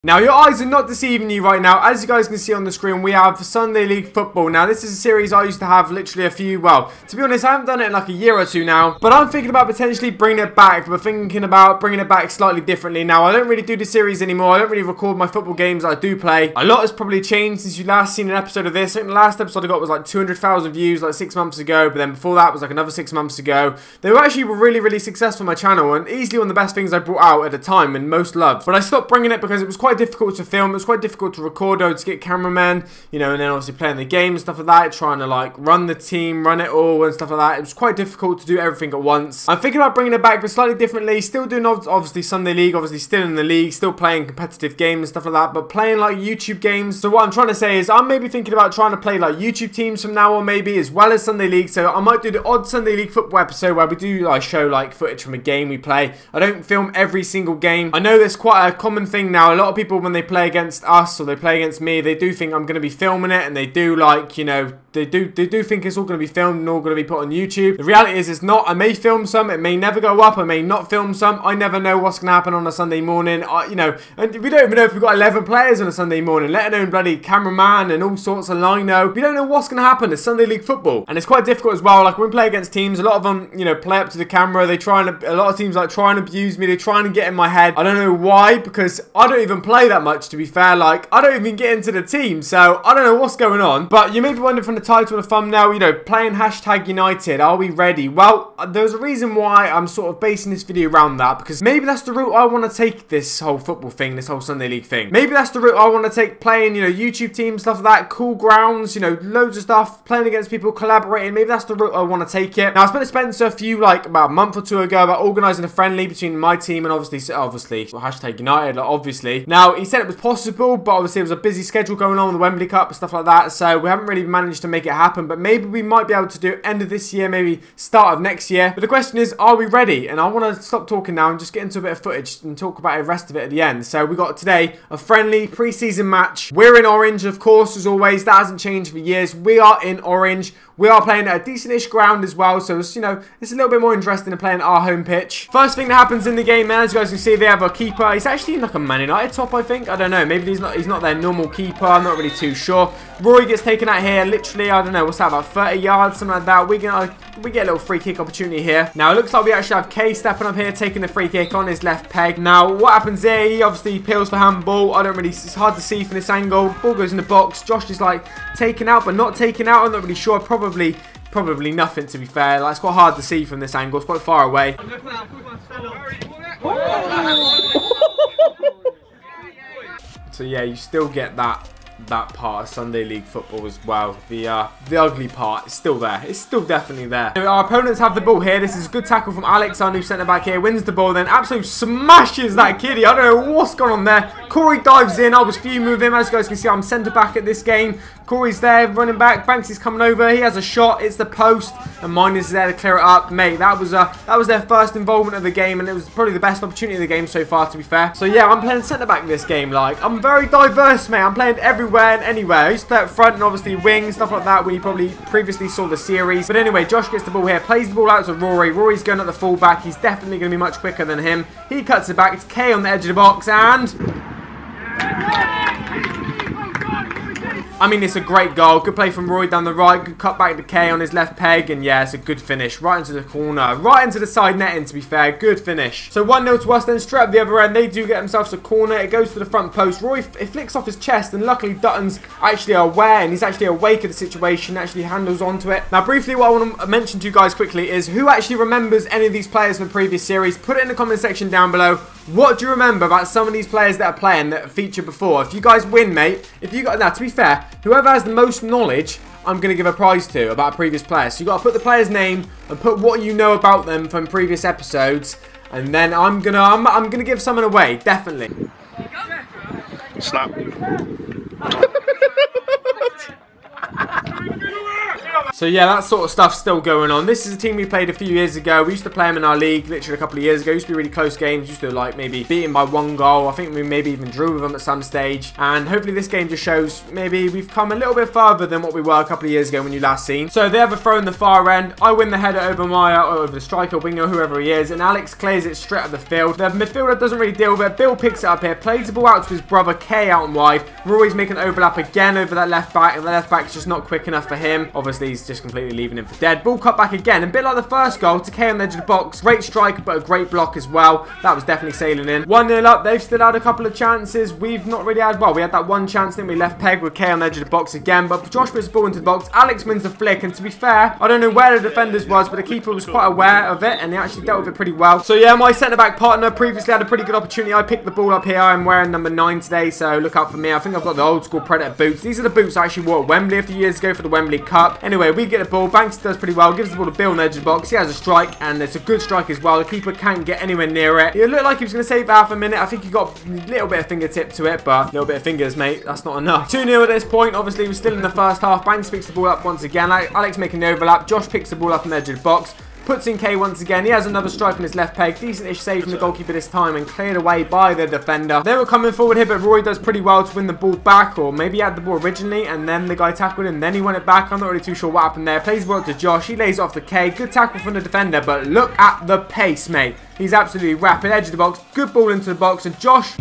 Now, your eyes are not deceiving you right now. As you guys can see on the screen, we have Sunday League Football. Now, this is a series I used to have literally well, to be honest, I haven't done it in like a year or two now. But I'm thinking about potentially bringing it back. We're thinking about bringing it back slightly differently. Now, I don't really do the series anymore. I don't really record my football games that I do play. A lot has probably changed since you last seen an episode of this. I think the last episode I got was like 200,000 views like 6 months ago. But then before that was like another 6 months ago. They were actually really successful on my channel and easily one of the best things I brought out at the time and most loved. But I stopped bringing it because it was quite difficult to film. It was quite difficult to record. I would get cameramen, you know, and then obviously playing the game and stuff like that, trying to like run the team, run it all and stuff like that. It was quite difficult to do everything at once. I'm thinking about bringing it back, but slightly differently. Still doing obviously Sunday League, obviously still in the league, still playing competitive games and stuff like that, but playing like YouTube games. So what I'm trying to say is I'm maybe thinking about trying to play like YouTube teams from now on, maybe as well as Sunday League. So I might do the odd Sunday League football episode where we do like show like footage from a game we play. I don't film every single game. I know there's quite a common thing now. A lot of people when they play against us or they play against me, they do think I'm going to be filming it, and they do like, you know, they do think it's all going to be filmed and all going to be put on YouTube. The reality is it's not. I may film some, it may never go up, I may not film some. I never know what's going to happen on a Sunday morning. You know, and we don't even know if we've got 11 players on a Sunday morning, let alone bloody cameraman and all sorts of lino. We don't know what's going to happen. It's Sunday League football, and it's quite difficult as well. Like when we play against teams, a lot of them, you know, play up to the camera. They try and a lot of teams like try and abuse me. They try and get in my head. I don't know why, because I don't even play that much, to be fair. Like I don't even get into the team, so I don't know what's going on. But you may be wondering from the title and the thumbnail, you know, playing #United, are we ready? Well, there's a reason why I'm sort of basing this video around that, because maybe that's the route I want to take this whole football thing, this whole Sunday League thing. Maybe that's the route I want to take, playing, you know, YouTube teams, stuff like that, cool grounds, you know, loads of stuff, playing against people, collaborating. Maybe that's the route I want to take it. Now, I spoke to Spencer about a month or two ago about organising a friendly between my team and obviously #United, obviously. Now, he said it was possible, but obviously it was a busy schedule going on with the Wembley Cup and stuff like that, so we haven't really managed to make it happen. But maybe we might be able to do end of this year, maybe start of next year. But the question is, are we ready? And I want to stop talking now and just get into a bit of footage and talk about the rest of it at the end. So we got today a friendly pre-season match. We're in orange, of course, as always. That hasn't changed for years. We are in orange. We are playing at a decent-ish ground as well, so it's, you know, it's a little bit more interesting than playing our home pitch. First thing that happens in the game, man, as you guys can see, they have a keeper. He's actually in like a Man United top, I think. I don't know. Maybe he's not their normal keeper. I'm not really too sure. Rory gets taken out here, literally, I don't know, what's that, about 30 yards, something like that. We get a little free kick opportunity here. Now, it looks like we actually have Kay stepping up here, taking the free kick on his left peg. Now, what happens there? He obviously peels for handball. It's hard to see from this angle. Ball goes in the box. Josh is like taken out, but not taken out. I'm not really sure. Probably nothing, to be fair. Like, it's quite hard to see from this angle. It's quite far away. So yeah, you still get that part of Sunday League football as well. The ugly part is still there. It's still definitely there. Our opponents have the ball here. This is a good tackle from Alex, our new centre back here. Wins the ball, then absolutely smashes that kiddie. I don't know what's gone on there. Corey dives in. I was fuming with him. As you guys can see, I'm centre back at this game. Corey's there, running back. Banks is coming over. He has a shot. It's the post, and mine is there to clear it up. Mate, that was their first involvement of the game, and it was probably the best opportunity of the game so far, to be fair. So yeah, I'm playing centre back this game. Like, I'm very diverse, mate. I'm playing everywhere and anywhere. I used to play up front and obviously wing, stuff like that, when you probably previously saw the series. But anyway, Josh gets the ball here, plays the ball out to Rory. Rory's going at the fullback. He's definitely going to be much quicker than him. He cuts it back. It's Kay on the edge of the box, and I mean, it's a great goal. Good play from Roy down the right. Good cut back to Kay on his left peg. And yeah, it's a good finish. Right into the corner. Right into the side netting, to be fair. Good finish. So 1-0 to us. Then straight up the other end, they do get themselves a corner. It goes to the front post. Roy, it flicks off his chest. And luckily, Dutton's actually aware. And he's actually awake of the situation. Actually handles onto it. Now, briefly, what I want to mention to you guys quickly is who actually remembers any of these players from the previous series. Put it in the comment section down below. What do you remember about some of these players that are playing that featured before? If you guys win, mate, if you got now, to be fair, whoever has the most knowledge, I'm gonna give a prize to about a previous player. So you gotta put the player's name and put what you know about them from previous episodes, and then I'm gonna give someone away, definitely. Snap. So yeah, that sort of stuff's still going on. This is a team we played a few years ago. We used to play them in our league literally a couple of years ago. It used to be really close games. Used to like maybe beating by 1 goal. I think we maybe even drew with them at some stage. And hopefully this game just shows maybe we've come a little bit further than what we were a couple of years ago when you last seen. So they have a throw in the far end. I win the header over Maya or over the striker, winger, whoever he is. And Alex clears it straight up the field. The midfielder doesn't really deal with it. Bill picks it up here. Plays the ball out to his brother Kay out and wide. Rory's making an overlap again over that left back. And the left back's just not quick enough for him. Obviously he's just completely leaving him for dead. Ball cut back again. And a bit like the first goal to Kay on the edge of the box. Great strike but a great block as well. That was definitely sailing in. 1-0 up. They've still had a couple of chances. We've not really had, well, we had that one chance, then we left peg with Kay on the edge of the box again, but Josh puts the ball into the box. Alex wins the flick, and to be fair, I don't know where the defenders was, but the keeper was quite aware of it, and he actually dealt with it pretty well. So yeah, my centre-back partner previously had a pretty good opportunity. I picked the ball up here. I'm wearing number 9 today, so look out for me. I think I've got the old school Predator boots. These are the boots I actually wore at Wembley a few years ago for the Wembley Cup. Anyway, we get the ball. Banks does pretty well, gives the ball to Bill on the edge of the box. He has a strike, and it's a good strike as well. The keeper can't get anywhere near it. It looked like he was going to save it half a minute. I think he got a little bit of fingertip to it, but a little bit of fingers, mate. That's not enough. 2-0 at this point. Obviously, we're still in the first half. Banks picks the ball up once again. Alex making the overlap. Josh picks the ball up on the edge of the box. Puts in K once again. He has another strike on his left peg. Decent-ish save from the goalkeeper this time and cleared away by the defender. They were coming forward here, but Roy does pretty well to win the ball back, or maybe he had the ball originally and then the guy tackled him, then he won it back. I'm not really too sure what happened there. Plays the ball up to Josh. He lays it off the K. Good tackle from the defender, but look at the pace, mate. He's absolutely rapid. Edge of the box. Good ball into the box, and Josh...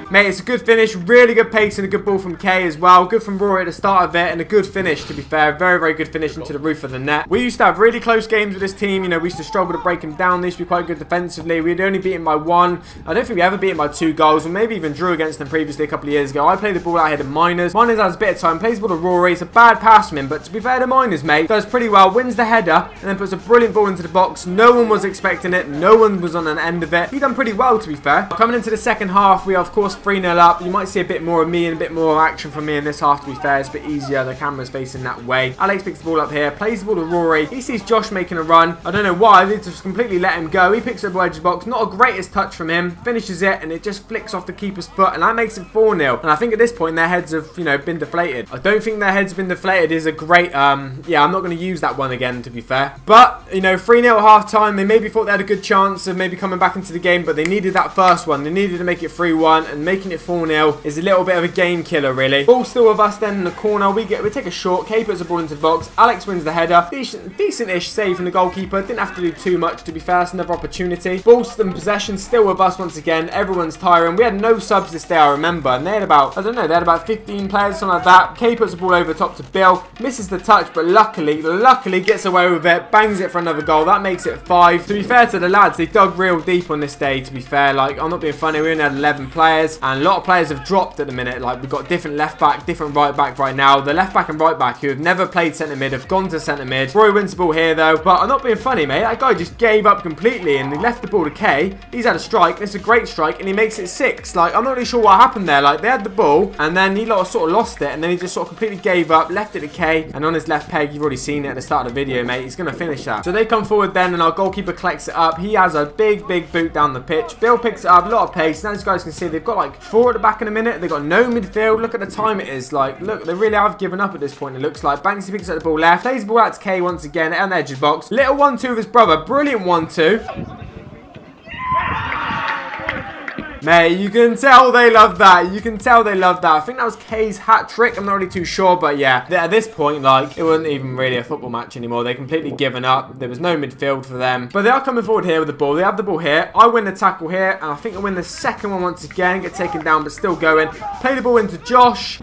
Mate, it's a good finish, really good pace and a good ball from Kay as well. Good from Rory at the start of it and a good finish, to be fair. Very, very good finish into the roof of the net. We used to have really close games with this team. You know, we used to struggle to break them down. They used to be quite good defensively. We'd only beat them by 1. I don't think we ever beat them by 2 goals, or maybe even drew against them previously a couple of years ago. I played the ball out here to Miners. Miners has a bit of time, plays the ball to Rory. It's a bad pass from him, but to be fair to Miners, mate, does pretty well. Wins the header and then puts a brilliant ball into the box. No one was expecting it. No one was on an end of it. He done pretty well, to be fair. Coming into the second half, we are, of course, 3-0 up. You might see a bit more of me and a bit more action from me in this half, to be fair. It's a bit easier. The camera's facing that way. Alex picks the ball up here, plays the ball to Rory. He sees Josh making a run. I don't know why. They just completely let him go. He picks up the edge of the box. Not a greatest touch from him. Finishes it, and it just flicks off the keeper's foot, and that makes it 4-0. And I think at this point, their heads have, you know, been deflated. I don't think their heads have been deflated is a great, yeah, I'm not going to use that one again, to be fair. But, you know, 3-0 at half-time. They maybe thought they had a good chance of maybe coming back into the game, but they needed that first one. They needed to make it 3-1, and making it 4-0 is a little bit of a game killer, really. Ball still with us then in the corner. We take a short. Kay puts the ball into the box. Alex wins the header. Decent-ish save from the goalkeeper. Didn't have to do too much, to be fair. It's another opportunity. Ball and possession still with us once again. Everyone's tiring. We had no subs this day, I remember. And they had about, I don't know, they had about 15 players, something like that. Kay puts the ball over top to Bill. Misses the touch, but luckily gets away with it. Bangs it for another goal. That makes it 5. To be fair to the lads, they dug real deep on this day, to be fair. Like, I'm not being funny. We only had 11 players. And a lot of players have dropped at the minute. Like, we've got different left back, different right back right now. The left back and right back who have never played centre mid have gone to centre mid. Roy wins the ball here though, but I'm not being funny, mate. That guy just gave up completely and he left the ball to Kay. He's had a strike. It's a great strike and he makes it 6. Like, I'm not really sure what happened there. Like, they had the ball and then he sort of lost it and then he just sort of completely gave up, left it to Kay, and on his left peg, you've already seen it at the start of the video, mate. He's going to finish that. So they come forward then and our goalkeeper collects it up. He has a big boot down the pitch. Bill picks it up, a lot of pace. Now, as you guys can see, they've got like 4 at the back in a minute. They've got no midfield. Look at the time it is. Like, look, they really have given up at this point, it looks like. Banksy picks up the ball left. Plays the ball out to Kay once again on the edge of the box. Little 1-2 with his brother. Brilliant 1-2. Mate, you can tell they love that. You can tell they love that. I think that was Kay's hat trick. I'm not really too sure, but yeah. At this point, like, it wasn't even really a football match anymore. They completely given up. There was no midfield for them. But they are coming forward here with the ball. They have the ball here. I win the tackle here, and I think I win the second one once again. Get taken down, but still going. Play the ball into Josh.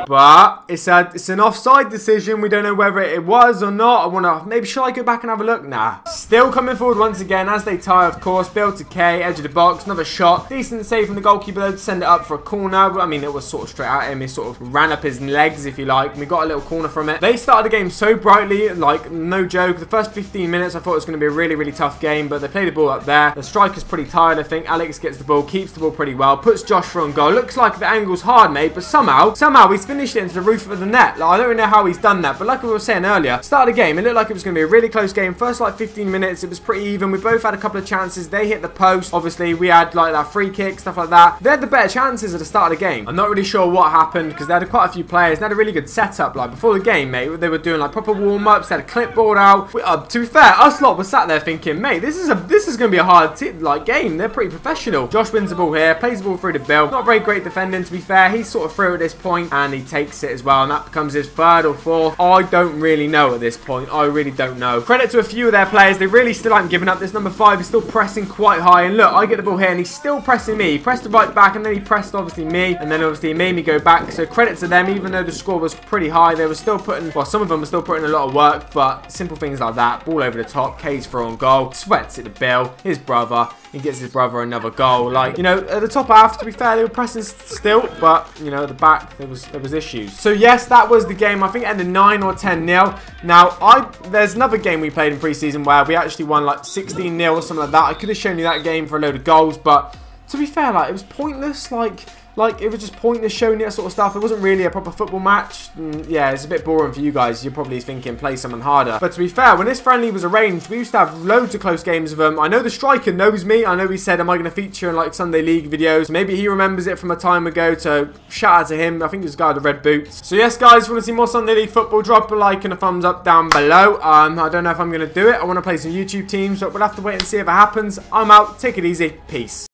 But it's an offside decision. We don't know whether it was or not. I want to, maybe should I go back and have a look? Nah. Still coming forward once again as they tie, of course. Bill to K, edge of the box, another shot. Decent save from the goalkeeper though to send it up for a corner. I mean, it was sort of straight at him. He sort of ran up his legs, if you like. And we got a little corner from it. They started the game so brightly, like, no joke. The first 15 minutes, I thought it was going to be a really, really tough game, but they played the ball up there. The striker's pretty tired, I think. Alex gets the ball, keeps the ball pretty well, puts Josh for on goal. Looks like the angle's hard, mate, but somehow he he's finished it into the roof of the net. Like, I don't really know how he's done that, but like we were saying earlier, start of the game, it looked like it was going to be a really close game. First like 15 minutes, it was pretty even. We both had a couple of chances. They hit the post. Obviously, we had like that free kick, stuff like that. They had the better chances at the start of the game. I'm not really sure what happened because they had quite a few players. They had a really good setup. Like before the game, mate, they were doing like proper warm-ups. They had a clipboard out. To be fair, us lot were sat there thinking, mate, this is going to be a hard game. They're pretty professional. Josh wins the ball here, plays the ball through to Bill. Not very great defending, to be fair. He's sort of through at this point, and he takes it as well, and that becomes his third or fourth. I don't really know at this point. I really don't know. Credit to a few of their players. They really still haven't given up. This number 5 is still pressing quite high, and look, I get the ball here, and he's still pressing me. He pressed the right back, and then he pressed, obviously, me, and then, obviously, he made me go back. So, credit to them. Even though the score was pretty high, they were still putting, well, some of them were still putting a lot of work, but simple things like that. Ball over the top. K's through on goal. Sweats it to Bill, his brother. He gets his brother another goal. Like, you know, at the top half, to be fair, they were pressing still, but, you know, at the back, there was issues. So, yes, that was the game. I think it ended 9 or 10-0. Now, there's another game we played in pre-season where we actually won, like, 16-0 or something like that. I could have shown you that game for a load of goals, but to be fair, like, it was pointless. Like, it was just pointless showing that sort of stuff. It wasn't really a proper football match. Yeah, it's a bit boring for you guys. You're probably thinking, play someone harder. But to be fair, when this friendly was arranged, we used to have loads of close games with them. I know the striker knows me. I know he said, am I going to feature in, like, Sunday League videos? Maybe he remembers it from a time ago, so shout out to him. I think it was the guy with the red boots. So, yes, guys, if you want to see more Sunday League football, drop a like and a thumbs up down below. I don't know if I'm going to do it. I want to play some YouTube teams, but we'll have to wait and see if it happens. I'm out. Take it easy. Peace.